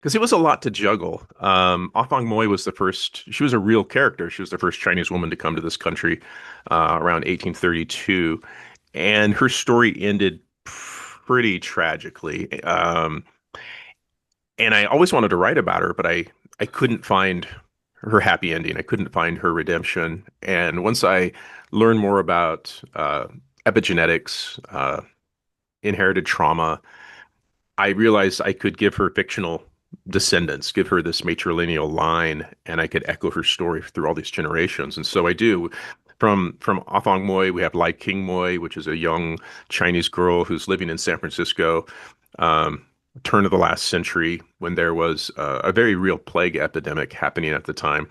because it was a lot to juggle. Afong Moy was the first, she was a real character. She was the first Chinese woman to come to this country around 1832. And her story ended pretty tragically. And I always wanted to write about her, but I couldn't find her happy ending. I couldn't find her redemption. And once I learned more about epigenetics, inherited trauma, I realized I could give her fictional descendants, give her this matrilineal line, and I could echo her story through all these generations. And so I do. From Afong Moy, we have Lai King Moy, which is a young Chinese girl who's living in San Francisco, um, turn of the last century, when there was a very real plague epidemic happening at the time.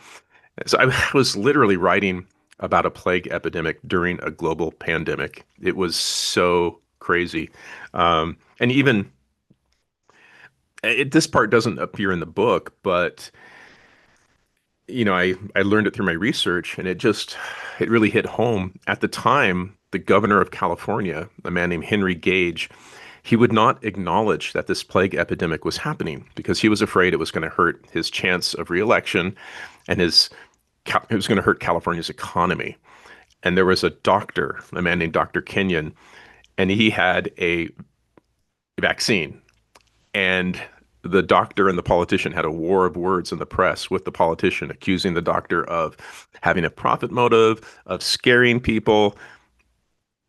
So I was literally writing about a plague epidemic during a global pandemic. It was so crazy. And even this part doesn't appear in the book, but I learned it through my research, and it really hit home. At the time, the governor of California, a man named Henry Gage, he would not acknowledge that this plague epidemic was happening because he was afraid it was going to hurt his chance of reelection, and it was going to hurt California's economy. And there was a doctor, a man named Dr. Kenyon, and he had a vaccine. And the doctor and the politician had a war of words in the press with the politician, accusing the doctor of having a profit motive, of scaring people.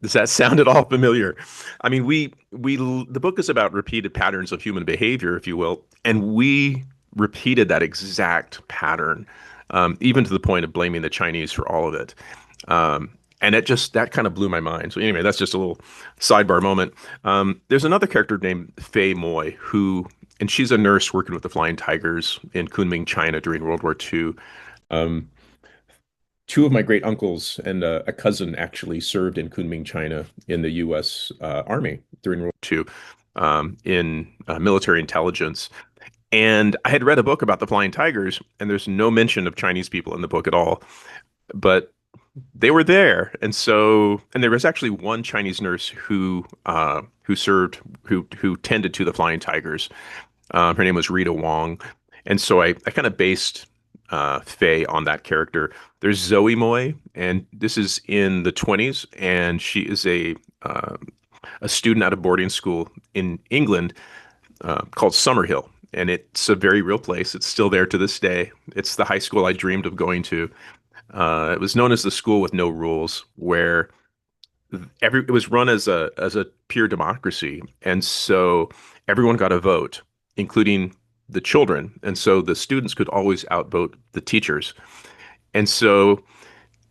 Does that sound at all familiar? I mean, the book is about repeated patterns of human behavior, if you will, and we repeated that exact pattern, even to the point of blaming the Chinese for all of it. And that kind of blew my mind. So anyway, that's just a little sidebar moment. There's another character named Fei Moy and she's a nurse working with the Flying Tigers in Kunming, China during World War II. Um, Two of my great uncles and a cousin actually served in Kunming, China in the U.S. Army during World War II in military intelligence. And I had read a book about the Flying Tigers, and there's no mention of Chinese people in the book at all. But they were there, and there was actually one Chinese nurse who tended to the Flying Tigers. Her name was Rita Wong, and so I kind of based Faye on that character. There's Zoe Moy, and this is in the 20s, and she is a student at a boarding school in England called Summerhill, and it's a very real place. It's still there to this day. It's the high school I dreamed of going to. It was known as the school with no rules, where it was run as a pure democracy, and so everyone got a vote, including the children, and so the students could always outvote the teachers, and so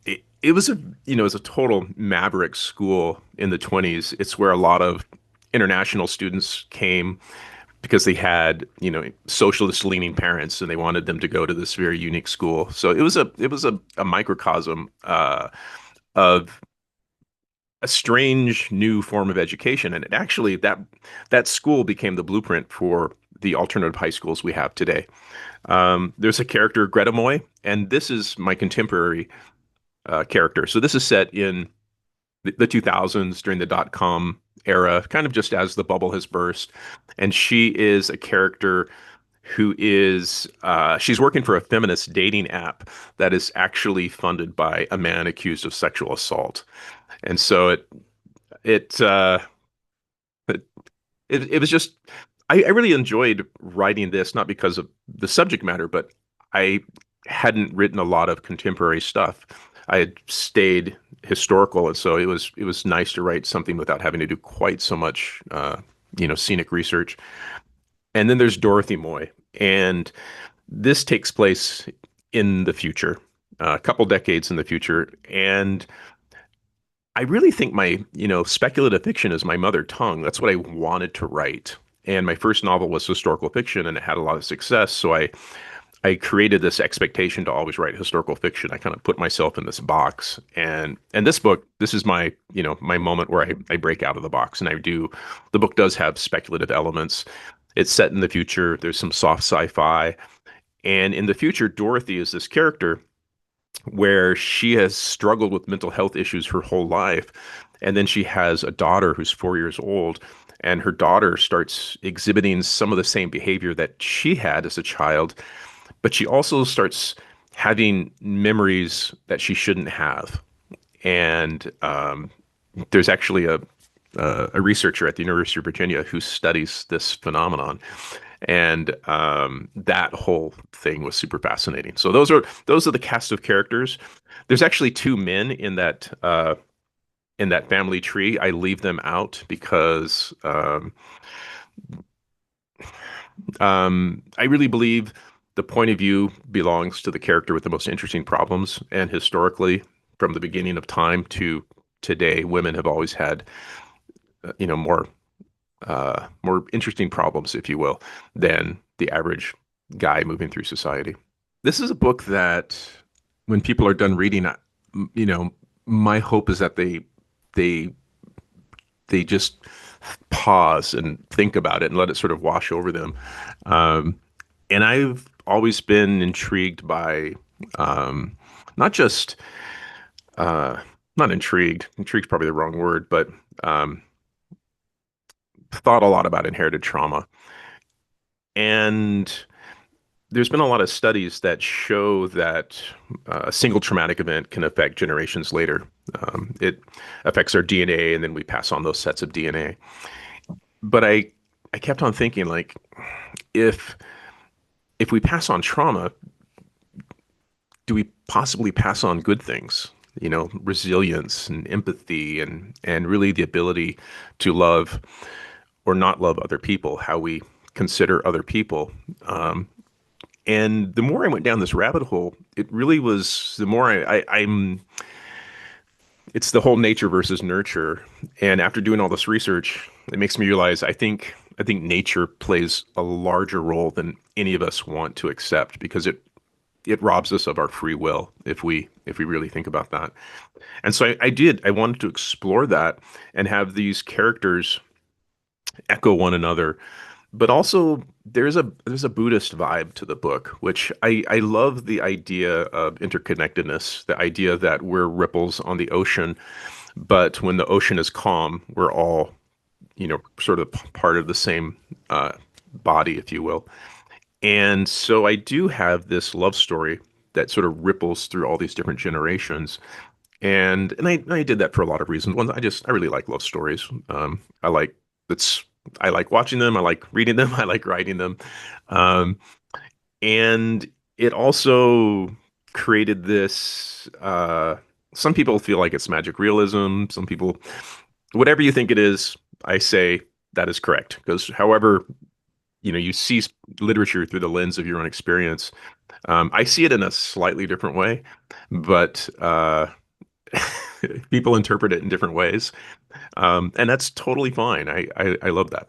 it was it was a total maverick school in the 20s. It's where a lot of international students came because they had, socialist leaning parents and they wanted them to go to this very unique school. So it was a microcosm of a strange new form of education. And it actually that school became the blueprint for the alternative high schools we have today. There's a character, Greta Moy, and this is my contemporary character. So this is set in the 2000s during the dot-com era, kind of just as the bubble has burst. And she is a character who is she's working for a feminist dating app that is actually funded by a man accused of sexual assault. And so it uh, it, it was just I really enjoyed writing this, not because of the subject matter, but I hadn't written a lot of contemporary stuff. I had stayed historical, and so it was nice to write something without having to do quite so much, scenic research. And then there's Dorothy Moy, and this takes place in the future, a couple decades in the future, and I really think speculative fiction is my mother tongue. That's what I wanted to write. And my first novel was historical fiction, and it had a lot of success. So I created this expectation to always write historical fiction. I kind of put myself in this box, and this book, this is my moment where I break out of the box, and I do. The book does have speculative elements. It's set in the future. There's some soft sci-fi, and in the future, Dorothy is this character where she has struggled with mental health issues her whole life, and then she has a daughter who's 4 years old, and her daughter starts exhibiting some of the same behavior that she had as a child, but she also starts having memories that she shouldn't have. And there's actually a researcher at the University of Virginia who studies this phenomenon, and that whole thing was super fascinating. So those are the cast of characters. There's actually two men in that family tree. I leave them out because I really believe the point of view belongs to the character with the most interesting problems. And historically, from the beginning of time to today, women have always had, more more interesting problems, if you will, than the average guy moving through society. This is a book that, when people are done reading, you know, my hope is that they they just pause and think about it and let it sort of wash over them. Um, and I've always been intrigued by um, not just uh, not intrigued. Intrigued is probably the wrong word, but um, thought a lot about inherited trauma. And there's been a lot of studies that show that a single traumatic event can affect generations later. It affects our DNA, and then we pass on those sets of DNA. But I kept on thinking, like, if if we pass on trauma, do we possibly pass on good things? Resilience and empathy, and really the ability to love or not love other people, how we consider other people. And the more I went down this rabbit hole, it really was the more I'm. It's the whole nature versus nurture. And after doing all this research, it makes me realize I think nature plays a larger role than any of us want to accept, because it robs us of our free will if we really think about that. And so I wanted to explore that and have these characters echo one another. But also there's a Buddhist vibe to the book, which I love the idea of interconnectedness, the idea that we're ripples on the ocean, but when the ocean is calm, we're all, sort of part of the same uh, body, if you will. And so I do have this love story that sort of ripples through all these different generations. And I did that for a lot of reasons. One, I really like love stories. I like it's I like watching them. I like reading them. I like writing them. Um, and it also created this. Some people feel like it's magic realism. Some people, whatever you think it is, I say that is correct. Because however, you see literature through the lens of your own experience. I see it in a slightly different way, but people interpret it in different ways, and that's totally fine. I love that.